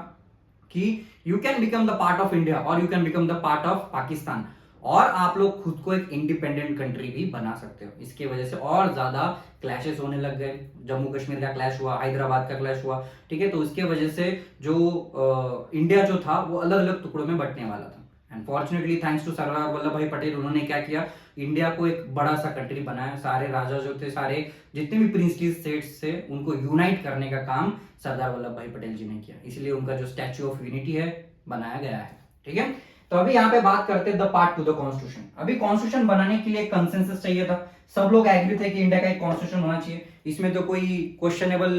कि you can become the part of India और you can become the part of Pakistan, और आप लोग खुद को एक इंडिपेंडेंट कंट्री भी बना सकते हो। इसके वजह से और ज्यादा क्लैशेस होने लग गए। जम्मू कश्मीर का क्लैश हुआ, हैदराबाद का क्लैश हुआ, ठीक है। तो इसके वजह से जो इंडिया जो था वो अलग अलग टुकड़ों में बंटने वाला था। And fortunately thanks to Sardar Vallabh भाई पटेल, उन्होंने क्या किया, इंडिया को एक बड़ा सा कंट्री बनाया। सारे राजा जो थे, सारे जितने भी प्रिंसली स्टेट्स थे, उनको यूनाइट करने का काम सरदार वल्लभ भाई पटेल जी ने किया। इसलिए उनका जो स्टैच्यू ऑफ यूनिटी है बनाया गया है, ठीक है। तो अभी यहाँ पे बात करते हैं the part two the constitution. अभी कॉन्स्टिट्यूशन बनाने के लिए कंसेंसस चाहिए था। सब लोग एग्री थे कि इंडिया का एक कॉन्स्टिट्यूशन होना चाहिए। इसमें तो कोई क्वेश्चनेबल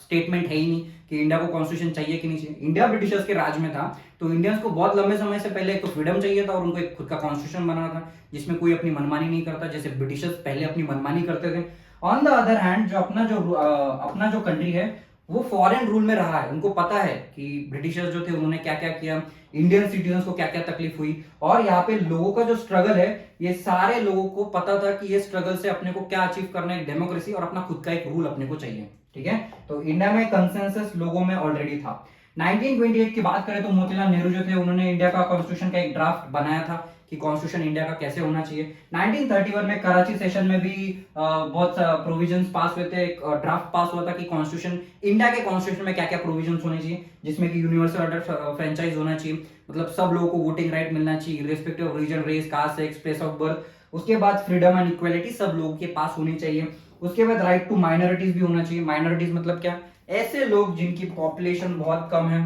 स्टेटमेंट है ही नहीं कि इंडिया को कॉन्स्टिट्यूशन चाहिए कि नहीं चाहिए। इंडिया ब्रिटिशर्स के राज में था, तो इंडियंस को बहुत लंबे समय से पहले एक तो फ्रीडम चाहिए था और उनको एक खुद का कॉन्स्टिट्यूशन बनाना था जिसमें कोई अपनी मनमानी नहीं करता, जैसे ब्रिटिशर्स पहले अपनी मनमानी करते थे। ऑन द अदर हैंड जो अपना जो कंट्री है वो फॉरेन रूल में रहा है। उनको पता है कि ब्रिटिशर्स जो थे उन्होंने क्या क्या किया, इंडियन सिटीजन को क्या क्या तकलीफ हुई, और यहाँ पे लोगों का जो स्ट्रगल है, ये सारे लोगों को पता था कि ये स्ट्रगल से अपने को क्या अचीव करना है, डेमोक्रेसी और अपना खुद का एक रूल अपने को चाहिए, ठीक है। तो इंडिया में कंसेंसस लोगों में ऑलरेडी था। 1928 की बात करें तो मोतीलाल नेहरू जो थे उन्होंने इंडिया का कॉन्स्टिट्यूशन का एक ड्राफ्ट बनाया था कि कॉन्स्टिट्यूशन इंडिया का कैसे होना चाहिए। 1931 में कराची सेशन में भी बहुत प्रोविजंस पास हुए थे। एक ड्राफ्ट पास हुआ था कि कॉन्स्टिट्यूशन, इंडिया के कॉन्स्टिट्यूशन में क्या क्या प्रोविजंस होने चाहिए, जिसमें कि यूनिवर्सल अडल्ट फ्रेंचाइज होना चाहिए, मतलब सब लोगों को वोटिंग राइट मिलना चाहिए respective of region, race, caste, sex, place of birth. उसके बाद फ्रीडम एंड इक्वलिटी सब लोगों के पास होनी चाहिए। उसके बाद राइट टू माइनॉरिटीज भी होना चाहिए। माइनॉरिटीज मतलब क्या? ऐसे लोग जिनकी पॉपुलेशन बहुत कम है,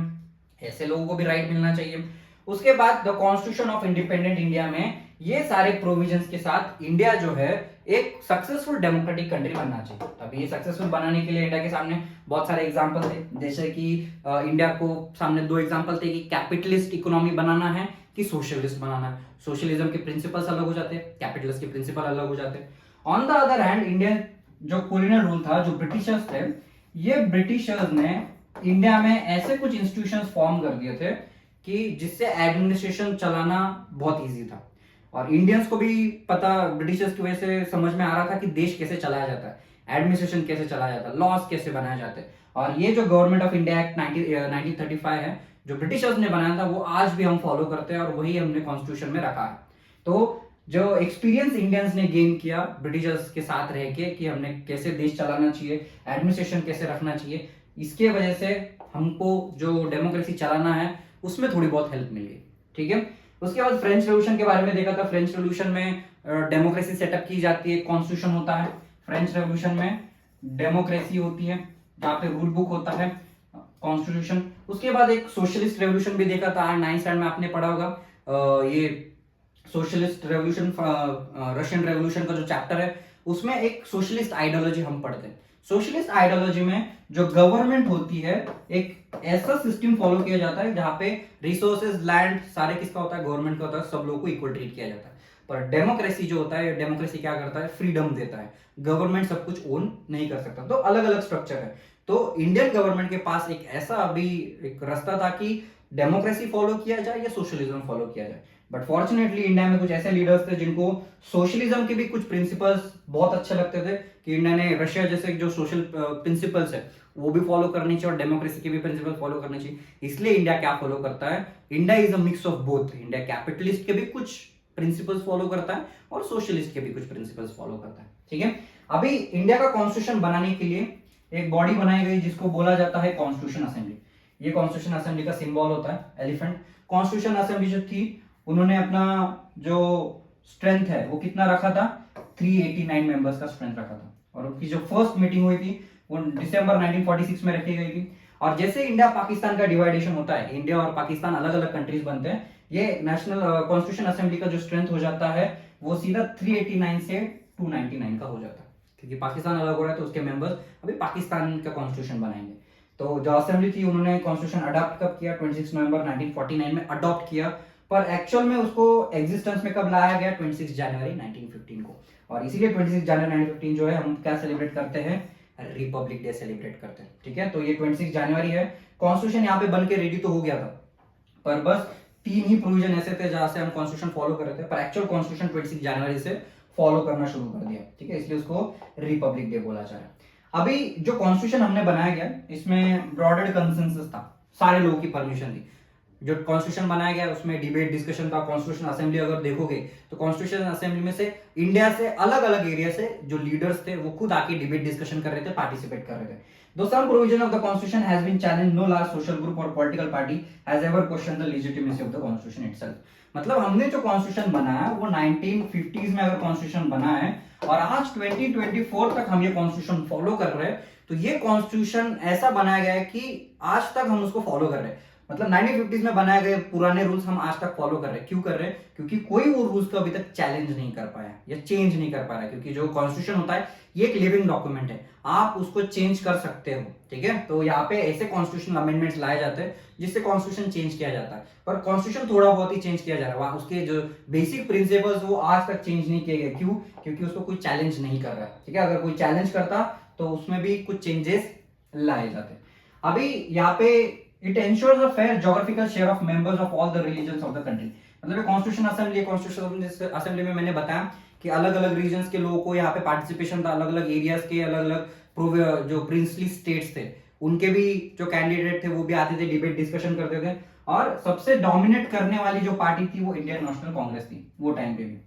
ऐसे लोगों को भी राइट मिलना चाहिए। उसके बाद the constitution of independent India में ये सारे प्रोविजंस के साथ इंडिया जो है एक सक्सेसफुल डेमोक्रेटिक कंट्री बनना चाहिए। तब ये सक्सेसफुल बनाने के लिए इंडिया के सामने बहुत सारे एग्जांपल थे, जैसे कि इंडिया को सामने दो एग्जांपल थे कि कैपिटलिस्ट इकोनॉमी बनाना है कि सोशलिस्ट बनाना है। सोशलिज्म के प्रिंसिपल्स अलग हो जाते हैं, कैपिटलिस्ट के प्रिंसिपल अलग हो जाते हैं। On the other hand Indian जो कॉलोनियल रूल था, जो ब्रिटिशर्स थे, ये ब्रिटिशर्स ने इंडिया में ऐसे कुछ इंस्टीट्यूशंस फॉर्म कर दिए थे कि जिससे एडमिनिस्ट्रेशन चलाना बहुत इजी था। और इंडियंस को भी पता, ब्रिटिशर्स की वजह से समझ में आ रहा था कि देश कैसे चलाया जाता है, एडमिनिस्ट्रेशन कैसे चलाया जाता है, लॉस कैसे बनाए जाते हैं। और ये जो गवर्नमेंट ऑफ इंडिया एक्ट 1935 है जो ब्रिटिशर्स ने बनाया था, वो आज भी हम फॉलो करते हैं और वही हमने कॉन्स्टिट्यूशन में रखा है। तो जो एक्सपीरियंस इंडियंस ने गेन किया ब्रिटिशर्स के साथ रह के कि हमने कैसे देश चलाना चाहिए, एडमिनिस्ट्रेशन कैसे रखना चाहिए, इसके वजह से हमको जो डेमोक्रेसी चलाना है उसमें थोड़ी बहुत हेल्प मिली, ठीक है। उसके बाद फ्रेंच रेवोल्यूशन के बारे में देखा था। फ्रेंच रेवोल्यूशन में डेमोक्रेसी सेटअप की जाती है, कॉन्स्टिट्यूशन होता है। फ्रेंच रेवोल्यूशन में डेमोक्रेसी होती है, जहाँ पे रूल बुक होता है, कॉन्स्टिट्यूशन। उसके बाद एक सोशलिस्ट रेवोल्यूशन भी देखा था, 9th स्टैंडर्ड में आपने पढ़ा होगा। ये सोशलिस्ट रेवोल्यूशन, रशियन रेवोल्यूशन का जो चैप्टर है उसमें एक सोशलिस्ट आइडियोलॉजी हम पढ़ते हैं। सोशलिस्ट आइडियोलॉजी में जो गवर्नमेंट होती है, एक ऐसा सिस्टम फॉलो किया जाता है जहां पे रिसोर्सेज, लैंड सारे किसका होता है? गवर्नमेंट का होता है। सब लोगों को इक्वल ट्रीट किया जाता है। पर डेमोक्रेसी जो होता है, डेमोक्रेसी क्या करता है? फ्रीडम देता है। गवर्नमेंट सब कुछ ओन नहीं कर सकता, तो अलग अलग स्ट्रक्चर है। तो इंडियन गवर्नमेंट के पास एक ऐसा अभी एक रास्ता था कि डेमोक्रेसी फॉलो किया जाए या सोशलिज्म फॉलो किया जाए। बट फॉर्चुनेटली इंडिया में कुछ ऐसे लीडर्स थे जिनको सोशलिज्म के भी कुछ प्रिंसिपल्स बहुत अच्छे लगते थे कि इंडिया ने रशिया जैसे जो सोशल प्रिंसिपल्स है वो भी फॉलो करनी चाहिए और डेमोक्रेसी के भी प्रिंसिपल फॉलो करने चाहिए। इसलिए इंडिया क्या फॉलो करता है? India is a mix of both. India capitalist के भी कुछ प्रिंसिपल्स फॉलो करता है और सोशलिस्ट के भी कुछ प्रिंसिपल्स फॉलो करता है, ठीक है। अभी इंडिया का कॉन्स्टिट्यूशन बनाने के लिए एक बॉडी बनाई गई जिसको बोला जाता है कॉन्स्टिट्यूशन असेंबली। ये कॉन्स्टिट्यूशन असेंबली का सिंबल होता है एलिफेंट। कॉन्स्टिट्यूशन असेंबली जो थी उन्होंने अपना जो स्ट्रेंथ है वो कितना रखा था? 389 मेंबर्स का स्ट्रेंथ रखा था। और उनकी जो फर्स्ट मीटिंग हुई थी वो दिसंबर 1946 में रखी गई थी। और जैसे इंडिया पाकिस्तान का डिवाइडेशन होता है, इंडिया और पाकिस्तान अलग अलग कंट्रीज बनते हैं, ये नेशनल कॉन्स्टिट्यूशन असेंबली का जो स्ट्रेंथ हो जाता है वो सीधा 389 से 299 का हो जाता है, क्योंकि पाकिस्तान अलग हो रहा है तो उसके मेंबर्स अभी पाकिस्तान का कॉन्स्टिट्यूशन बनाएंगे। तो जो असेंबली थी उन्होंने कॉन्स्टिट्यूशन अडॉप्ट कब किया? 26 नवंबर 1949 में अडॉप्ट किया, पर एक्चुअल में उसको एग्जिस्टेंस में कब लाया गया? 26 जनवरी 1915 को। और इसीलिए 26 जनवरी 1915 जो है हम क्या सेलिब्रेट करते हैं? रिपब्लिक डे सेलिब्रेट करते हैं। ठीक है, तो ये 26 जनवरी है। कॉन्स्टिट्यूशन यहाँ पे बन के रेडी तो हो गया था, पर बस 3 ही प्रोविजन ऐसे थे जहां से हम कॉन्स्टिट्यूशन फॉलो कर रहे थे, पर एक्चुअल कॉन्स्टिट्यूशन 26 जनवरी से फॉलो करना शुरू कर दिया। ठीक है, इसलिए उसको रिपब्लिक डे बोला जा रहा है। अभी जो कॉन्स्टिट्यूशन हमने बनाया गया इसमें ब्रॉडेड कंसेंसस था, सारे लोगों की परमिशन थी। जो कॉन्स्टिट्यूशन बनाया गया उसमें डिबेट डिस्कशन था। कॉन्स्टिट्यूशन असेंबली अगर देखोगे तो कॉन्स्टिट्यूशन असेंबली में से इंडिया से अलग अलग एरिया से जो लीडर्स थे वो खुद आके डिबेट डिस्कशन कर रहे थे, पार्टिसिपेट कर रहे थे। Though some provision of the constitution has been challenged, no large social group or political party has ever questioned the legitimacy of the constitution itself. मतलब हमने जो कॉन्स्टिट्यूशन बनाया वो 1950s में अगर कॉन्स्टिट्यूशन बना है और आज 2024 तक हम ये कॉन्स्टिट्यूशन फॉलो कर रहे हैं, तो ये कॉन्स्टिट्यूशन ऐसा बनाया गया है कि आज तक हम उसको फॉलो कर रहे हैं। मतलब 1950s में बनाए गए पुराने रूल्स हम आज तक फॉलो कर रहे हैं। क्यों कर रहे हैं? क्योंकि कोई वो रूल्स को अभी तक चैलेंज नहीं कर पाया या चेंज नहीं कर पा रहा है, क्योंकि जो कॉन्स्टिट्यूशन होता है ये एक लिविंग डॉक्यूमेंट है, आप उसको चेंज कर सकते हो। ठीक है, तो यहाँ पे ऐसे कॉन्स्टिट्यूशन अमेंडमेंट्स लाए जाते हैं जिससे कॉन्स्टिट्यूशन चेंज किया जाता है, पर कॉन्स्टिट्यूशन थोड़ा बहुत ही चेंज किया जा रहा है, उसके जो बेसिक प्रिंसिपल्स वो आज तक चेंज नहीं किए गए। क्यों? क्योंकि उसको कोई चैलेंज नहीं कर रहा है। ठीक है, अगर कोई चैलेंज करता तो उसमें भी कुछ चेंजेस लाए जाते। अभी यहाँ पे it ensures a fair geographical share of members of all the religions of the country. मतलब कॉन्स्टिट्यूशन असेंबली में मैंने बताया कि अलग अलग रीजन्स के लोगों को यहाँ पे पार्टिसिपेशन था, अलग अलग एरियाज के अलग अलग जो प्रिंसली स्टेट्स थे उनके भी जो कैंडिडेट थे वो भी आते थे, डिबेट डिस्कशन करते थे। और सबसे डोमिनेट करने वाली जो पार्टी थी वो इंडियन नेशनल कांग्रेस थी वो टाइम पे भी।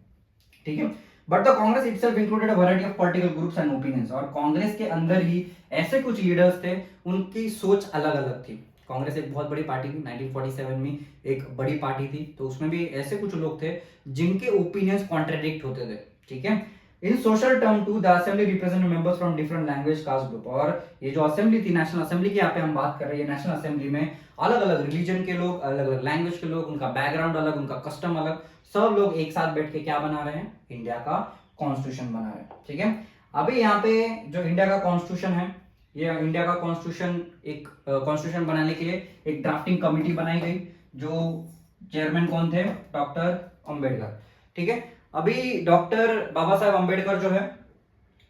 ठीक है, but the Congress itself included a variety of political groups and opinions. और कांग्रेस के अंदर ही ऐसे कुछ लीडर्स थे उनकी सोच अलग अलग थी। कांग्रेस एक बहुत बड़ी पार्टी थी, 1947 में एक बड़ी पार्टी थी, तो उसमें भी ऐसे कुछ लोग थे जिनके ओपिनियंस कॉन्ट्रडिक्ट होते थे। ठीक है, in social term to the assembly represent members from different language caste group. और ये जो असेंबली थी, नेशनल असेंबली की यहाँ पे हम बात कर रहे हैं, नेशनल असेंबली में अलग अलग रिलीजन के लोग, अलग अलग लैंग्वेज के लोग, उनका बैकग्राउंड अलग, उनका कस्टम अलग, सब लोग एक साथ बैठ के क्या बना रहे हैं? इंडिया का कॉन्स्टिट्यूशन बना रहे हैं। ठीक है, अभी यहाँ पे जो इंडिया का कॉन्स्टिट्यूशन है, ये इंडिया का कॉन्स्टिट्यूशन एक कॉन्स्टिट्यूशन बनाने के लिए एक ड्राफ्टिंग कमिटी बनाई गई, जो चेयरमैन कौन थे? डॉक्टर अंबेडकर। ठीक है, अभी डॉक्टर बाबा साहेब अंबेडकर जो है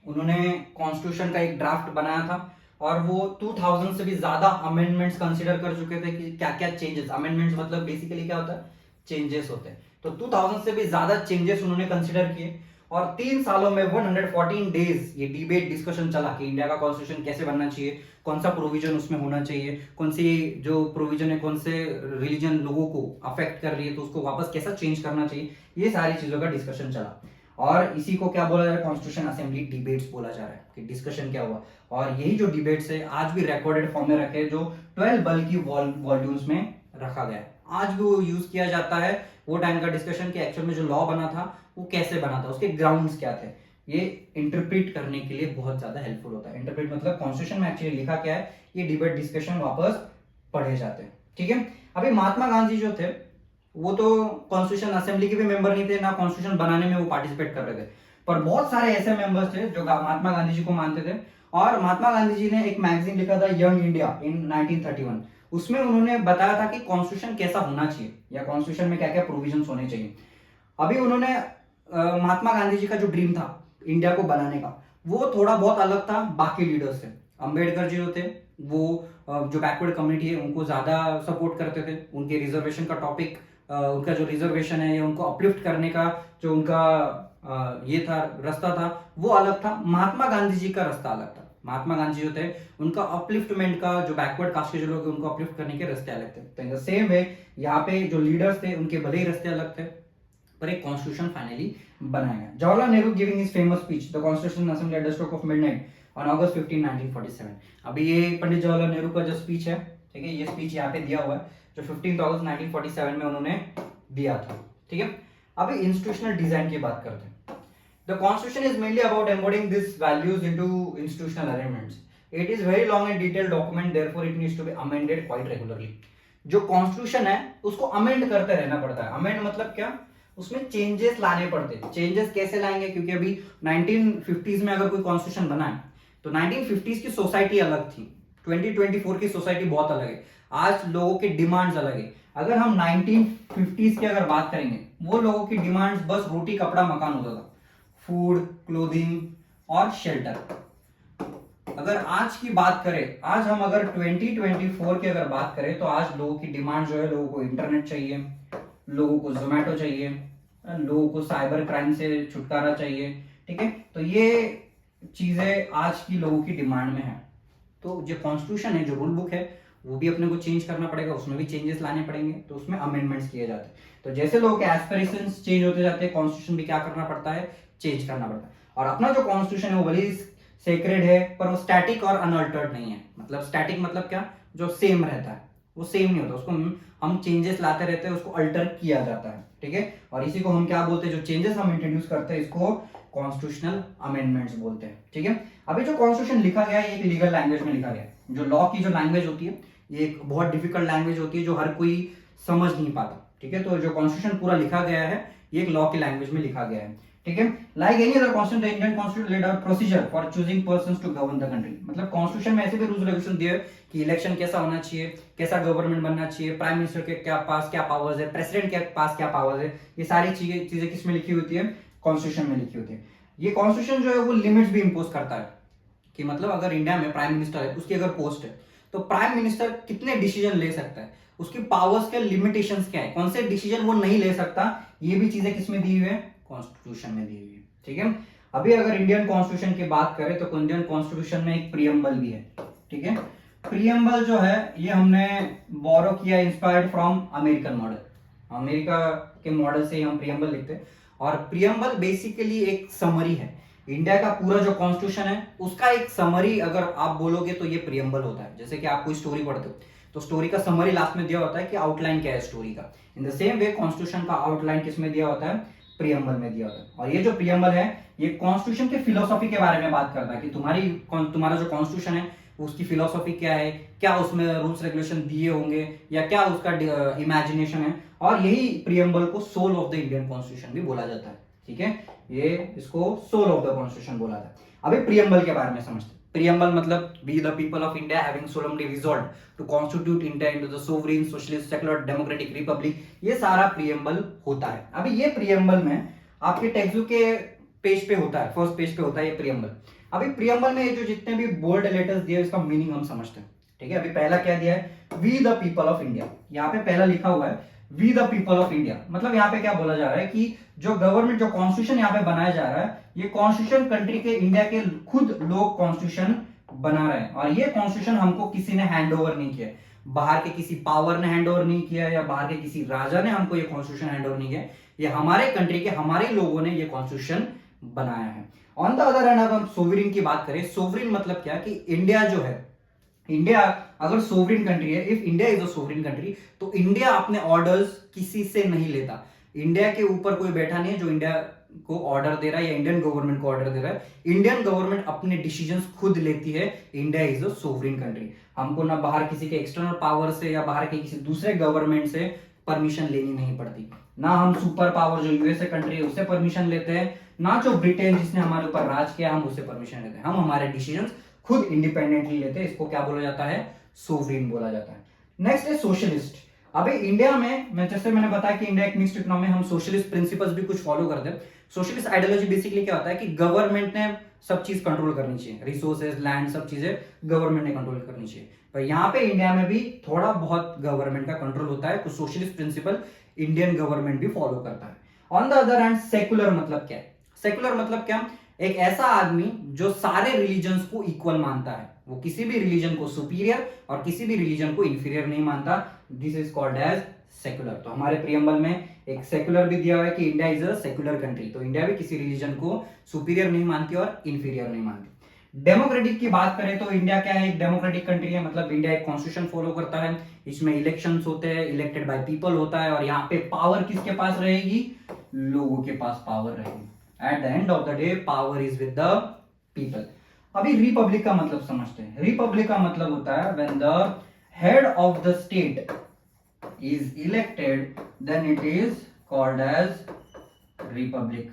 उन्होंने कॉन्स्टिट्यूशन का एक ड्राफ्ट बनाया था और वो 2000 से भी ज्यादा अमेंडमेंट्स कंसीडर कर चुके थे कि क्या क्या चेंजेस। अमेंडमेंट्स मतलब बेसिकली क्या होता है? चेंजेस होते हैं। तो 2000 से भी ज्यादा चेंजेस उन्होंने कंसीडर किए और 3 सालों में 114 डेज ये डिबेट डिस्कशन चला कि इंडिया का कॉन्स्टिट्यूशन कैसे बनना चाहिए, कौन सा प्रोविजन उसमें होना चाहिए, कौन सी जो प्रोविजन है कौन से रिलीजन लोगों को अफेक्ट कर रही है तो उसको वापस कैसा चेंज करना चाहिए, ये सारी चीजों का डिस्कशन चला। और इसी को क्या बोला जा रहा है? कॉन्स्टिट्यूशन असेंबली डिबेट्स बोला जा रहा है कि डिस्कशन क्या हुआ। और यही जो डिबेट्स है आज भी रिकॉर्डेड फॉर्म में रखे, जो 12 बल्कि वॉल्यूम्स में रखा गया है, आज भी वो यूज किया जाता है। वो टाइम का डिस्कशन कि एक्चुअल में जो लॉ बना था वो कैसे बना था, उसके ग्राउंड्स क्या थे, ये इंटरप्रेट करने के लिए बहुत ज्यादा हेल्पफुल होता है। इंटरप्रेट मतलब कॉन्स्टिट्यूशन में एक्चुअली लिखा क्या है, ये डिबेट डिस्कशन वापस पढ़े जाते हैं। ठीक है, अभी महात्मा गांधी जो थे वो तो कॉन्स्टिट्यूशन असेंबली के भी मेंबर नहीं थे, ना कॉन्स्टिट्यूशन बनाने में वो पार्टिसिपेट कर रहे थे, पर बहुत सारे ऐसे मेंबर्स थे जो महात्मा गांधी जी को मानते थे। और महात्मा गांधी जी ने एक मैगजीन लिखा था यंग इंडिया इन 1931, उसमें उन्होंने बताया था कि कॉन्स्टिट्यूशन कैसा होना चाहिए या कॉन्स्टिट्यूशन में क्या क्या प्रोविजंस होने चाहिए। अभी उन्होंने महात्मा गांधी जी का जो ड्रीम था इंडिया को बनाने का वो थोड़ा बहुत अलग था बाकी लीडर्स से। अंबेडकर जी जो थे वो जो बैकवर्ड कम्युनिटी है उनको ज्यादा सपोर्ट करते थे, उनके रिजर्वेशन का टॉपिक, उनका जो रिजर्वेशन है या उनको अपलिफ्ट करने का जो उनका ये था रास्ता था वो अलग था। महात्मा गांधी जी का रास्ता अलग था। महात्मा गांधी जो थे उनका अपलिफ्टमेंट का, जो बैकवर्ड कास्ट के जो लोग उनको अपलिफ्ट करने के रास्ते अलग थे। तो इन द सेम वे यहाँ पे जो लीडर्स थे उनके भले ही रास्ते अलग थे, पर एक कॉन्स्टिट्यूशन फाइनली बनाया गया। Jawaharlal Nehru giving his famous speech the constitution assembly at the stroke of midnight on August 15, 1947। अभी ये पंडित जवाहरलाल नेहरू का जो स्पीच है, ठीक है, ये स्पीच यहाँ पे दिया हुआ है जो 15 अगस्त 1947 में उन्होंने दिया था। ठीक है, अभी इंस्टीट्यूशनल डिजाइन की बात करते हैं। The constitution is mainly about embodying this values into institutional arrangements. It is very long and detail document, therefore it needs to be amended quite regularly. जो कॉन्स्टिट्यूशन है उसको अमेंड करते रहना पड़ता है। अमेंड मतलब क्या, उसमें चेंजेस लाने पड़ते हैं। चेंजेस कैसे लाएंगे, क्योंकि अभी 1950s में अगर कोई कॉन्स्टिट्यूशन बना है तो 1950s की सोसाइटी अलग थी, 2024 की सोसाइटी बहुत अलग है, आज लोगों के डिमांड्स अलग है। अगर हम 1950s की अगर बात करेंगे, वो लोगों की डिमांड्स बस रोटी कपड़ा मकान होता था, फूड क्लोथिंग और शेल्टर। अगर आज की बात करें, आज हम अगर 2024 की अगर बात करें तो आज लोगों की डिमांड जो है, लोगों को इंटरनेट चाहिए, लोगों को जोमेटो चाहिए, लोगों को साइबर क्राइम से छुटकारा चाहिए, ठीक है। तो ये चीजें आज की लोगों की डिमांड में है। तो जो कॉन्स्टिट्यूशन है, जो रूल बुक है, वो भी अपने को चेंज करना पड़ेगा, उसमें भी चेंजेस लाने पड़ेंगे, तो उसमें अमेंडमेंट्स किए जाते हैं। तो जैसे लोगों के एस्पिरेशंस चेंज होते जाते हैं, कॉन्स्टिट्यूशन भी क्या करना पड़ता है, चेंज करना पड़ता है। और अपना जो कॉन्स्टिट्यूशन है वो भले सेक्रेड है, पर वो स्टैटिक और अनअल्टर्ड नहीं है। मतलब स्टैटिक मतलब क्या, जो सेम रहता है, वो सेम नहीं होता, उसको हम चेंजेस लाते रहते हैं, उसको अल्टर किया जाता है, ठीक है। और इसी को हम क्या बोलते हैं, जो चेंजेस हम इंट्रोड्यूस करते हैं, इसको कॉन्स्टिट्यूशनल अमेंडमेंट्स बोलते हैं, ठीक है। अभी जो कॉन्स्टिट्यूशन लिखा गया है, एक लीगल लैंग्वेज में लिखा गया है। जो लॉ की जो लैंग्वेज होती है, ये एक बहुत डिफिकल्ट लैंग्वेज होती है, जो हर कोई समझ नहीं पाता, ठीक है। तो जो कॉन्स्टिट्यूशन पूरा लिखा गया है, ये एक लॉ की लैंग्वेज में लिखा गया है, ठीक है। Like any other constitution, the Indian constitution laid out procedure for choosing persons to govern the country. मतलब कॉन्स्टिट्यूशन में ऐसे भी रूल्स रेगुलेशन दिए कि इलेक्शन कैसा होना चाहिए, कैसा गवर्नमेंट बनना चाहिए, प्राइम मिनिस्टर के क्या पास क्या पावर्स है, प्रेसिडेंट के पास क्या पावर्स है, ये सारी चीजें किसमें लिखी होती है, कॉन्स्टिट्यूशन में लिखी होती है। ये कॉन्स्टिट्यूशन जो है वो लिमिट्स भी इंपोज करता है कि मतलब अगर इंडिया में प्राइम मिनिस्टर है, उसकी अगर पोस्ट है, तो प्राइम मिनिस्टर कितने डिसीजन ले सकता है, उसकी पावर्स के लिमिटेशंस क्या है, कौन से डिसीजन वो नहीं ले सकता, ये भी चीजें किसमें दी हुई है, कॉन्स्टिट्यूशन में दी हुई है, ठीक है। अभी अगर इंडियन कॉन्स्टिट्यूशन की बात करें तो इंडियन कॉन्स्टिट्यूशन में एक प्रियम्बल भी है, ठीक है। प्रियम्बल जो है ये हमने बोरो किया, inspired from American model, America के मॉडल से हम प्रियम्बल लिखते हैं। और प्रियम्बल बेसिकली एक समरी है, इंडिया का पूरा जो कॉन्स्टिट्यूशन है उसका एक समरी अगर आप बोलोगे तो ये प्रियम्बल होता है। जैसे कि आप कोई स्टोरी पढ़ते हो तो स्टोरी का समरी लास्ट में दिया होता है कि आउटलाइन क्या है स्टोरी का। In the same way constitution का आउटलाइन किस में दिया होता है, प्रियम्बल में दिया होता है। और ये जो प्रियम्बल है ये कॉन्स्टिट्यूशन के फिलोसॉफी के बारे में बात करता है कि तुम्हारा जो कॉन्स्टिट्यूशन है उसकी फिलोसॉफी क्या है, क्या उसमें रूल्स रेगुलेशन दिए होंगे या क्या उसका इमेजिनेशन है। और यही प्रियम्बल को soul of the Indian constitution भी बोला जाता है, ठीक है। ये इसको सोल ऑफ द कॉन्स्टिट्यूशन बोला जाता है। अभी प्रियम्बल के बारे में समझते हैं। प्रियम्बल मतलब we the people of India having solemnly resolved to constitute India into the sovereign socialist secular democratic republic, ये सारा प्रियम्बल होता है। अभी ये प्रियम्बल में आपके टेक्स्ट बुक के पेज पे होता है, फर्स्ट पेज पे होता है ये प्रियम्बल। अभी प्रियम्बल में ये जो जितने भी बोल्ड लेटर्स दिए इसका मीनिंग हम समझते हैं, ठीक है। अभी पहला क्या दिया है, we the people of India, यहाँ पे पहला लिखा हुआ है we the people of India. मतलब यहाँ पे क्या बोला जा रहा है कि जो गवर्नमेंट जो कॉन्स्टिट्यूशन यहाँ पे बनाया जा रहा है, ये कॉन्स्टिट्यूशन कंट्री के इंडिया के खुद लोग कॉन्स्टिट्यूशन बना रहे हैं। और ये कॉन्स्टिट्यूशन हमको किसी ने हैंड ओवर नहीं किया, बाहर के किसी पावर ने हैंड ओवर नहीं किया या बाहर के किसी राजा ने हमको ये कॉन्स्टिट्यूशन हैंड ओवर नहीं किया, ये हमारे कंट्री के हमारे लोगों ने ये कॉन्स्टिट्यूशन बनाया है। ऑन द अदर हैंड अगर हम सोवरेन की बात करें, सोवरेन मतलब क्या कि इंडिया जो है, इंडिया अगर सोवरेन कंट्री है, if India is a sovereign country, तो इंडिया अपने ऑर्डर्स किसी से नहीं लेता। इंडिया के ऊपर कोई बैठा नहीं है जो इंडिया को ऑर्डर दे रहा है या इंडियन गवर्नमेंट को ऑर्डर दे रहा है। इंडियन गवर्नमेंट अपने डिसीजंस खुद लेती है। India is a sovereign country, हमको ना बाहर किसी के एक्सटर्नल पावर से या बाहर के किसी दूसरे गवर्नमेंट से परमिशन लेनी नहीं पड़ती। ना हम सुपर पावर जो यूएसए कंट्री है उससे परमिशन लेते हैं, ना जो ब्रिटेन जिसने हमारे ऊपर राज किया हम उससे परमिशन लेते हैं। हम हमारे डिसीजंस खुद इंडिपेंडेंटली लेते हैं, इसको क्या बोला जाता है, सोवरेन बोला जाता है। नेक्स्ट है सोशलिस्ट। अभी इंडिया में मैं जैसे मैंने बताया कि इंडिया एक मिक्स्ड इकोनॉमी, हम सोशलिस्ट प्रिंसिपल्स भी कुछ फॉलो करते हैं। सोशलिस्ट आइडियोलॉजी बेसिकली क्या होता है कि गवर्नमेंट ने सब चीज कंट्रोल करनी चाहिए, रिसोर्सेज लैंड सब चीजें गवर्नमेंट ने कंट्रोल करनी चाहिए। पर यहाँ पे इंडिया में भी थोड़ा बहुत गवर्नमेंट का कंट्रोल होता है, कुछ सोशलिस्ट प्रिंसिपल इंडियन गवर्नमेंट भी फॉलो करता है। On the other hand secular मतलब क्या है, सेकुलर मतलब क्या, एक ऐसा आदमी जो सारे रिलीजन्स को इक्वल मानता है, वो किसी भी रिलीजन को सुपीरियर और किसी भी रिलीजन को इंफीरियर नहीं मानता, this is called as secular. तो हमारे प्रियम्बल में एक सेकुलर भी दिया हुआ है कि India is a secular country, तो इंडिया भी किसी रिलीजन को सुपीरियर नहीं मानती और इंफीरियर नहीं मानती। डेमोक्रेटिक की बात करें तो इंडिया क्या है, एक डेमोक्रेटिक कंट्री है, मतलब इंडिया एक कॉन्स्टिट्यूशन फॉलो करता है, इसमें इलेक्शंस होते हैं, इलेक्टेड बाय पीपल होता है, और यहाँ पे पावर किसके पास रहेगी, लोगों के पास पावर रहेगी। At the end of the day power is with the people. अभी रिपब्लिक का मतलब समझते हैं। रिपब्लिक का मतलब होता है when the head of the state is elected then it is called as republic.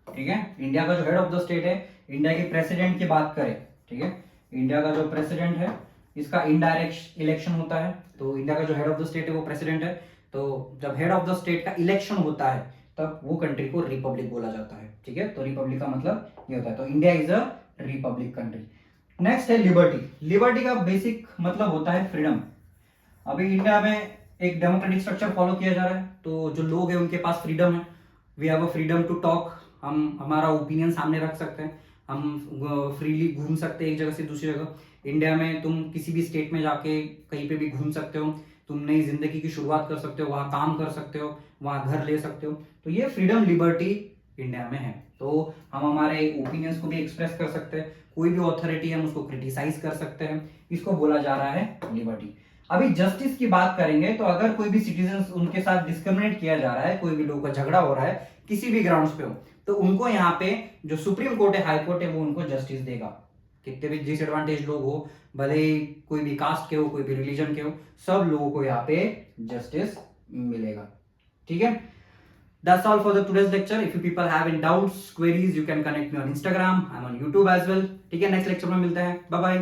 ठीक है, इंडिया का जो हेड ऑफ द स्टेट है, इंडिया के प्रेसिडेंट की बात करें, ठीक है, इंडिया का जो प्रेसिडेंट है इसका इनडायरेक्ट इलेक्शन होता है। तो इंडिया का जो हेड ऑफ द स्टेट है वो प्रेसिडेंट है। तो जब हेड ऑफ द स्टेट का इलेक्शन होता है तब वो कंट्री को रिपब्लिक बोला जाता है। ठीक है, तो रिपब्लिक का मतलब ये होता है। तो India is a republic country. Next है लिबर्टी। लिबर्टी का बेसिक मतलब होता है फ्रीडम। अभी इंडिया में एक डेमोक्रेटिक स्ट्रक्चर फॉलो किया जा रहा है, तो जो लोग हैं उनके पास फ्रीडम है। We have a freedom to talk, हम हमारा ओपिनियन सामने रख सकते हैं, हम फ्रीली घूम सकते हैं एक जगह से दूसरी जगह। इंडिया में तुम किसी भी स्टेट में जाके कहीं पे भी घूम सकते हो, तुम नई जिंदगी की शुरुआत कर सकते हो, वहां काम कर सकते हो, वहां घर ले सकते हो। तो ये फ्रीडम लिबर्टी इंडिया में है। तो हम हमारे ओपिनियंस को भी एक्सप्रेस कर सकते हैं, कोई भी ऑथोरिटी है हम उसको क्रिटिसाइज कर सकते हैं, इसको बोला जा रहा है लिबर्टी। अभी जस्टिस की बात करेंगे तो अगर कोई भी सिटीजन उनके साथ डिस्क्रिमिनेट किया जा रहा है, कोई भी लोगों का झगड़ा हो रहा है किसी भी ग्राउंड्स पे हो, तो उनको यहाँ पे जो सुप्रीम कोर्ट है, हाई कोर्ट है, वो उनको जस्टिस देगा। कितने भी डिसएडवांटेज लोग हो, भले ही कोई भी कास्ट के हो, कोई भी रिलीजन के हो, सब लोगों को यहाँ पे जस्टिस मिलेगा। ठीक है, that's all for the today's lecture. If you people have any doubts, queries, you can connect me on Instagram. I'm on YouTube as well. ठीक है, नेक्स्ट लेक्चर में मिलते हैं। Bye bye.